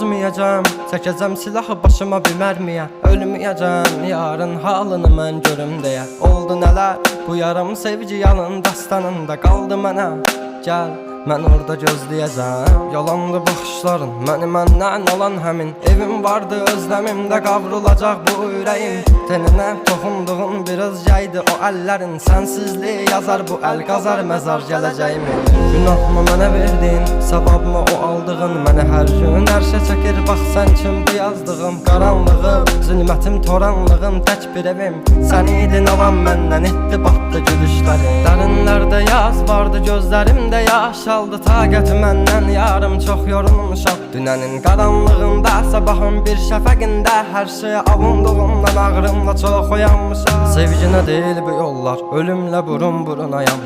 dözməyəcəm, çəkəcəm silahı başıma bir mərmiyə. Ölməyəcəm, yarın halını mən görüm deyə. Oldu nələr, bu yarım sevgi yalın dastanında qaldı mənə. Gəl, mən orada gözləyəcəm. Yalandı baxışların, məni məndən alan həmin. Evim vardı özləmimdə qavrulacaq bu ürəyim. Teninə toxunduğun bir özgəydi o əllərin. Sənsizliyi yazar bu əl qazar məzar gələcəyimi. Günahımı mənə verdin, savabımı o aldığın. Məni hər gün ərşə çəkir, bax sən kim bu yazdığım. Qaranlığım, zülmətim, toranlığım, tək bir evim. Sən idin alan məndən etdi batdı gülüşləri. Dərinlərdə yaz vardı, gözlərimdə yaş aldı. Taqəti məndən yarım çox yorulmuşam. Dünənin qaranlığında, sabahın bir şəfəqində. Hər şeyə avunduğumdan ağrımla çox oyanmışam. Sevginə deyil bu yollar, ölümlə burun burunayam.